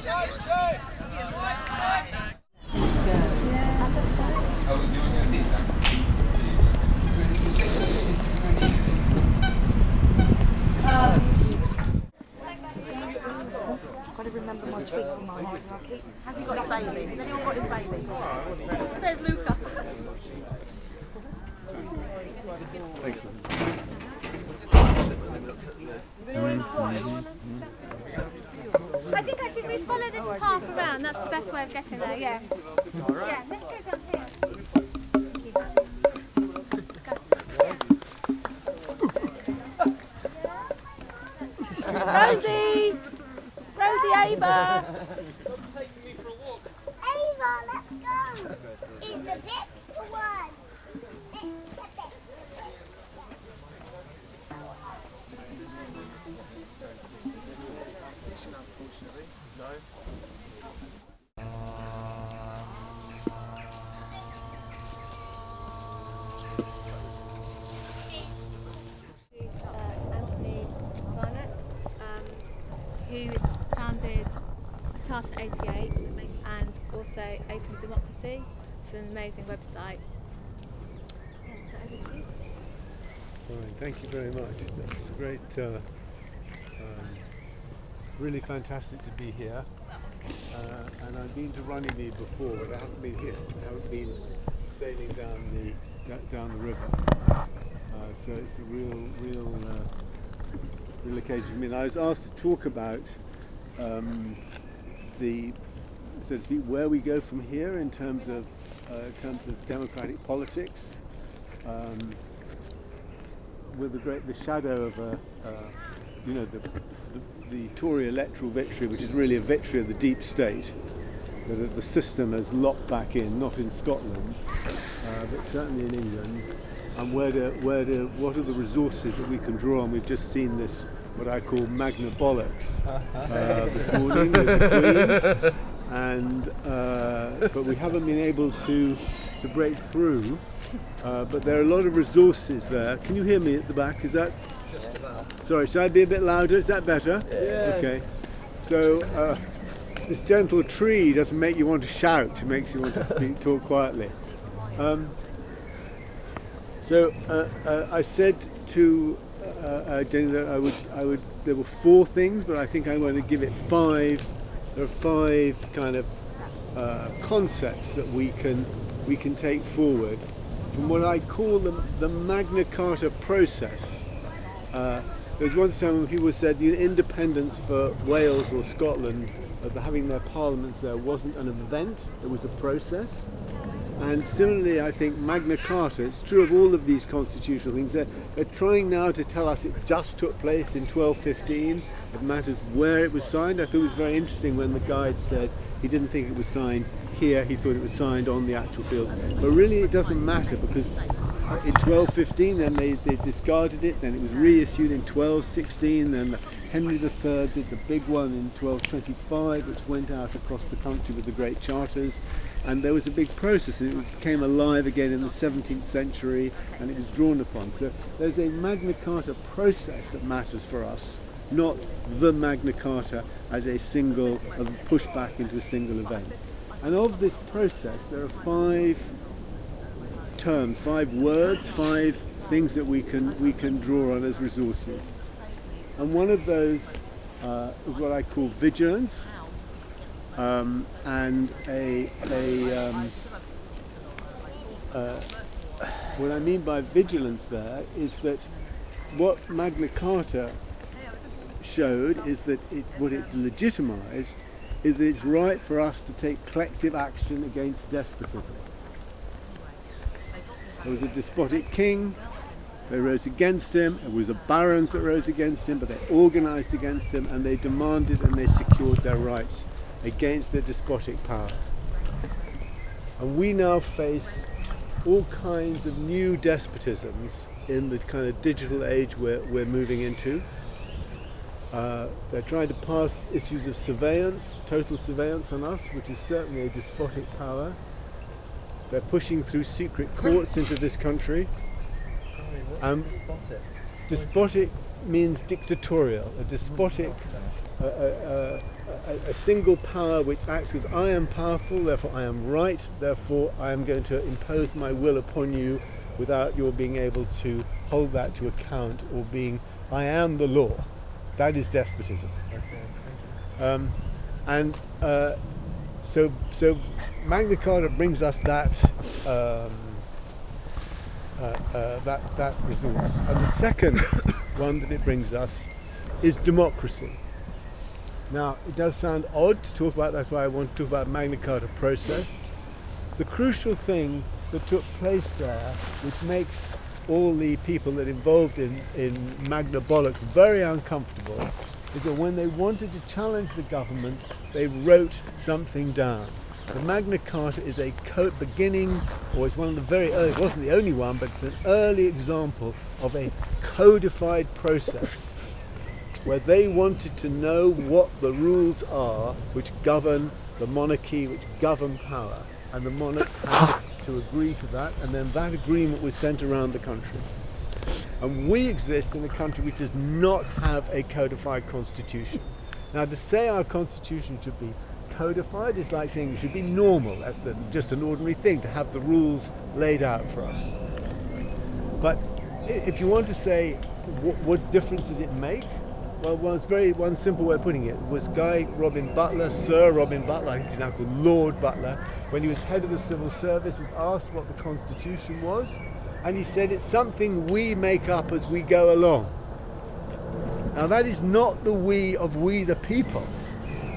Got to remember my twigs in my hierarchy. Has he got his baby? Has anyone got his baby? There's Luca. I think actually if we follow this path around, that's the best way of getting there, yeah. Yeah, let's go down here. Rosie! Rosie, Ava! Ava, let's go! Is the bix the one? It's the bix. Barnett, who founded Charter 88 and also openDemocracy. It's an amazing website. Yeah, so over to you. Fine, thank you very much. That's great. Really fantastic to be here. And I've been to Runnymede before, but I haven't been here. I haven't been sailing down the river. So it's a real occasion for me. And I was asked to talk about the, so to speak, where we go from here in terms of democratic politics, with the shadow of the Tory electoral victory, which is really a victory of the deep state, that the system has locked back in, not in Scotland, but certainly in England. And what are the resources that we can draw on? We've just seen this, what I call Magna Bollocks, this morning with the Queen, and but we haven't been able to break through. But there are a lot of resources there. Can you hear me at the back? Is that? Just about. Sorry, should I be a bit louder? Is that better? Yeah. Okay. So this gentle tree doesn't make you want to shout. It makes you want to talk quietly. So I said to Jenny that I would. There were 4 things, but I think I'm going to give it 5. There are 5 kind of concepts that we can take forward from what I call the Magna Carta process. There was one time when people said the independence for Wales or Scotland, having their parliaments there, wasn't an event, it was a process. And similarly, I think Magna Carta, it's true of all of these constitutional things, they're trying now to tell us it just took place in 1215. It matters where it was signed. I thought it was very interesting when the guide said he didn't think it was signed here, he thought it was signed on the actual field. But really it doesn't matter, because in 1215 then they discarded it, then it was reissued in 1216, then Henry III did the big one in 1225, which went out across the country with the great charters, and there was a big process, and it became alive again in the 17th century, and it was drawn upon. So there's a Magna Carta process that matters for us, not the Magna Carta as a pushback into a single event. And of this process, there are 5 terms, 5 words, 5 things that we can draw on as resources. And one of those is what I call vigilance, and what I mean by vigilance there is that what Magna Carta showed is that what it legitimised is that it's right for us to take collective action against despotism. There was a despotic king, they rose against him, it was the barons that rose against him, but they organised against him, and they demanded and they secured their rights against the despotic power. And we now face all kinds of new despotisms in the kind of digital age we're moving into. They're trying to pass issues of surveillance, total surveillance on us, which is certainly a despotic power. They're pushing through secret courts into this country. Sorry, what's despotic? Despotic means dictatorial, a despotic, a single power which acts as I am powerful, therefore I am right, therefore I am going to impose my will upon you without your being able to hold that to account, or being, I am the law. That is despotism. So Magna Carta brings us that that resource. And the second one that it brings us is democracy. Now, it does sound odd to talk about, that's why I want to talk about Magna Carta process. The crucial thing that took place there, which makes all the people that are involved in Magna Bollocks very uncomfortable, is that when they wanted to challenge the government, they wrote something down. The Magna Carta is a beginning, or it's one of the very early, it wasn't the only one, but it's an early example of a codified process where they wanted to know what the rules are which govern the monarchy, which govern power, and the monarch had to agree to that, and then that agreement was sent around the country. And we exist in a country which does not have a codified constitution. Now, to say our constitution should be codified is like saying it should be normal. That's just an ordinary thing, to have the rules laid out for us. But if you want to say what difference does it make, well, one simple way of putting it was Guy Robin Butler, Sir Robin Butler, I think he's now called Lord Butler, when he was head of the civil service, was asked what the constitution was, and he said it's something we make up as we go along. Now, that is not the we of we the people.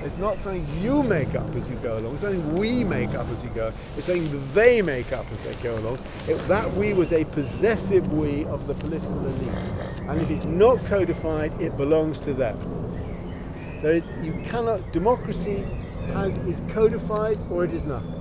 It's not something you make up as you go along. It's something we make up as you go. It's something they make up as they go along. That we was a possessive we of the political elite. And if it's not codified, it belongs to them. Democracy is codified or it is nothing.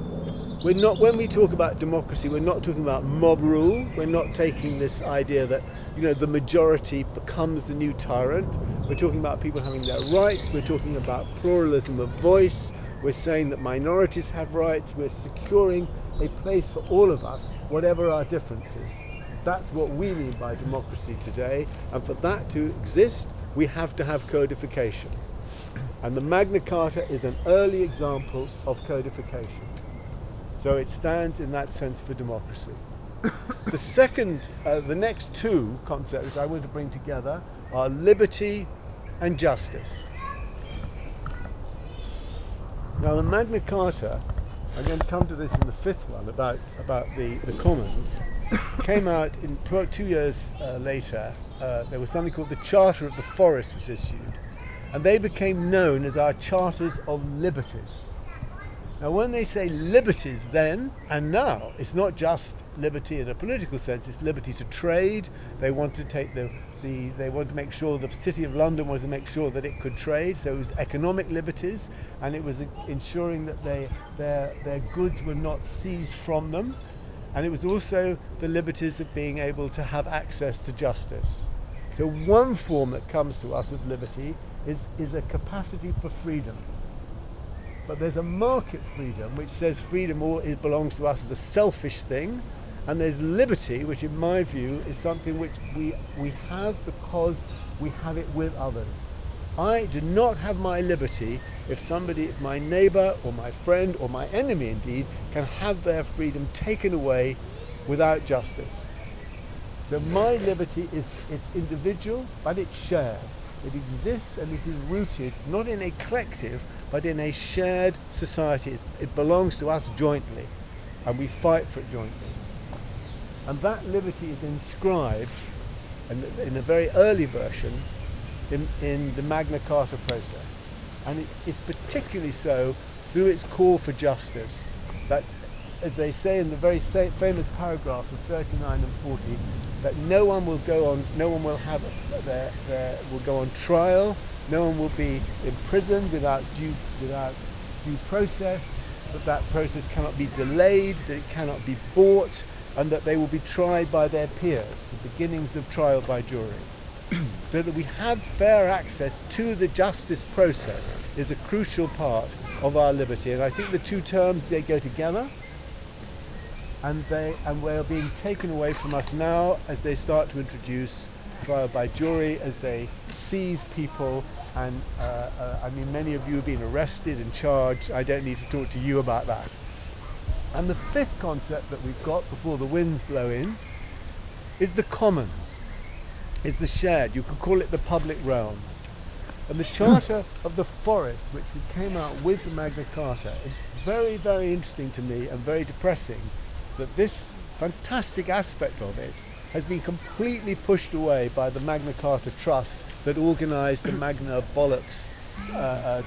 When we talk about democracy, we're not talking about mob rule. We're not taking this idea that, the majority becomes the new tyrant. We're talking about people having their rights. We're talking about pluralism of voice. We're saying that minorities have rights. We're securing a place for all of us, whatever our differences. That's what we mean by democracy today. And for that to exist, we have to have codification. And the Magna Carta is an early example of codification. So it stands in that sense for democracy. The next two concepts which I want to bring together are liberty and justice. Now, the Magna Carta, I'm going to come to this in the fifth one about the Commons, came out in 2 years later. There was something called the Charter of the Forest was issued, and they became known as our Charters of Liberties. Now, when they say liberties then and now, it's not just liberty in a political sense, it's liberty to trade. They want to take they want to make sure the City of London wanted to make sure that it could trade, so it was economic liberties, and it was ensuring that their goods were not seized from them, and it was also the liberties of being able to have access to justice. So one form that comes to us of liberty is a capacity for freedom. But there's a market freedom which says freedom belongs to us as a selfish thing, and there's liberty, which in my view is something which we have because we have it with others. I do not have my liberty if my neighbour or my friend or my enemy indeed can have their freedom taken away without justice. So my liberty it's individual, but it's shared. It exists and it is rooted not in a collective, but in a shared society. It belongs to us jointly, and we fight for it jointly. And that liberty is inscribed in a very early version in the Magna Carta process. And it is particularly so through its call for justice, that, as they say in the very famous paragraphs of 39 and 40, that no one will go on trial, no one will be imprisoned without due process, that process cannot be delayed, that it cannot be bought, and that they will be tried by their peers, the beginnings of trial by jury. So that we have fair access to the justice process is a crucial part of our liberty. And I think the two terms, they go together, and they are being taken away from us now as they start to introduce trial by jury, as they seize people. And I mean, many of you have been arrested and charged. I don't need to talk to you about that. And the fifth concept that we've got before the winds blow in is the commons, is the shared, you could call it the public realm. And the Charter of the Forest, which came out with the Magna Carta, is very, very interesting to me and very depressing that this fantastic aspect of it has been completely pushed away by the Magna Carta Trust that organised the Magna Bollocks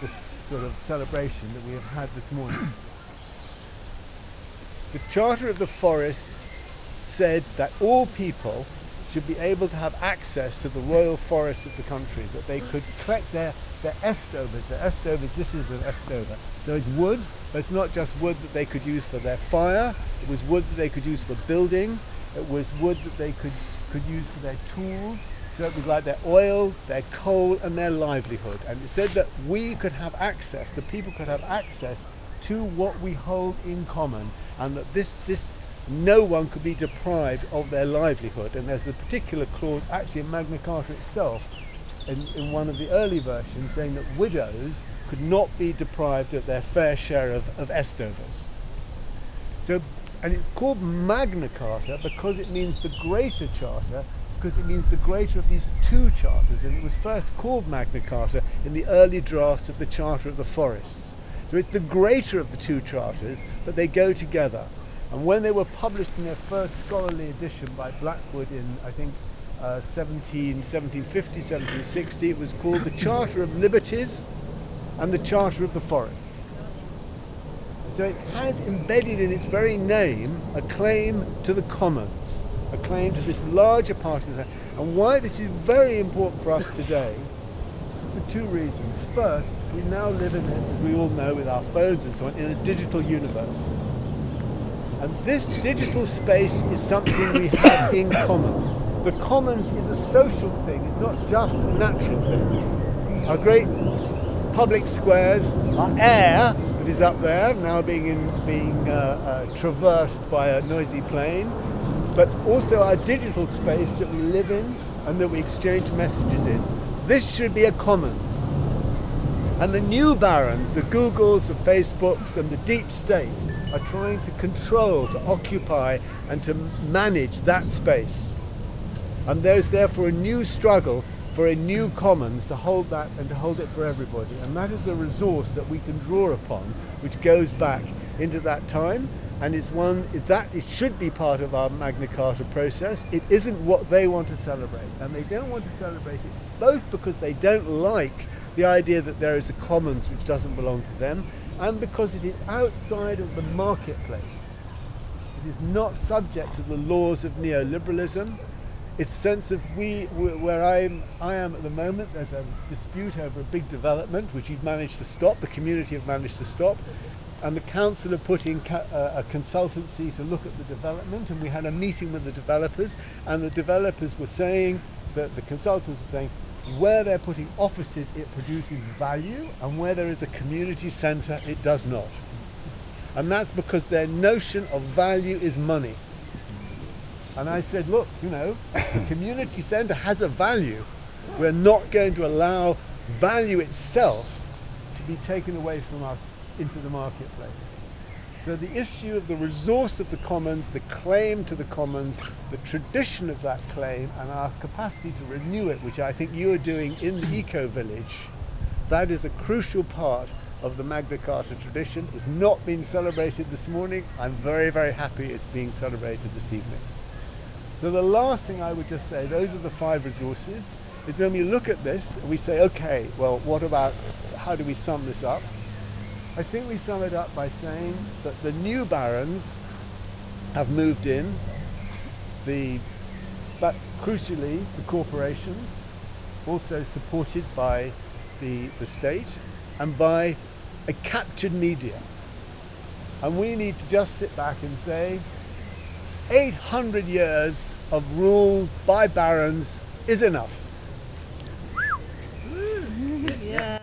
this sort of celebration that we have had this morning. The Charter of the Forests said that all people should be able to have access to the royal forests of the country, that they could collect their estovers. Their estovers, this is an estover. So it's wood, but it's not just wood that they could use for their fire, it was wood that they could use for building, it was wood that they could use for their tools. So it was like their oil, their coal and their livelihood. And it said that we could have access, the people could have access to what we hold in common, and that this no one could be deprived of their livelihood. And there's a particular clause actually in Magna Carta itself in one of the early versions saying that widows could not be deprived of their fair share of estovers. So, and it's called Magna Carta because it means the greater charter, because it means the greater of these two charters, and it was first called Magna Carta in the early drafts of the Charter of the Forests. So it's the greater of the two charters, but they go together. And when they were published in their first scholarly edition by Blackwood in, I think, 1750, 1760, it was called the Charter of Liberties and the Charter of the Forests. So it has embedded in its very name a claim to the commons, a claim to this larger part of that. And why this is very important for us today, for two reasons. First, we now live in, as we all know, with our phones and so on, in a digital universe. And this digital space is something we have in common. The commons is a social thing, it's not just a natural thing. Our great public squares, our air that is up there, now being traversed by a noisy plane, but also our digital space that we live in and that we exchange messages in. This should be a commons. And the new barons, the Googles, the Facebooks and the deep state are trying to control, to occupy and to manage that space. And there's therefore a new struggle for a new commons to hold that and to hold it for everybody. And that is a resource that we can draw upon, which goes back into that time, and it's one that it should be part of our Magna Carta process. It isn't what they want to celebrate, and they don't want to celebrate it both because they don't like the idea that there is a commons which doesn't belong to them, and because it is outside of the marketplace. It is not subject to the laws of neoliberalism. Its sense of where I am at the moment, there's a dispute over a big development which you've managed to stop, the community have managed to stop, and the council have put in a consultancy to look at the development, and we had a meeting with the developers, and the developers were saying, that the consultants were saying, where they're putting offices it produces value, and where there is a community centre it does not. And that's because their notion of value is money. And I said, look, you know, the community centre has a value. We're not going to allow value itself to be taken away from us into the marketplace. So the issue of the resource of the commons, the claim to the commons, the tradition of that claim and our capacity to renew it, which I think you are doing in the Eco-Village, that is a crucial part of the Magna Carta tradition. It's not been celebrated this morning. I'm very, very happy it's being celebrated this evening. So the last thing I would just say, those are the 5 resources, is when we look at this, we say, okay, well, what about, how do we sum this up? I think we sum it up by saying that the new barons have moved in, but crucially the corporations, also supported by the state and by a captured media. And we need to just sit back and say 800 years of rule by barons is enough. Yeah.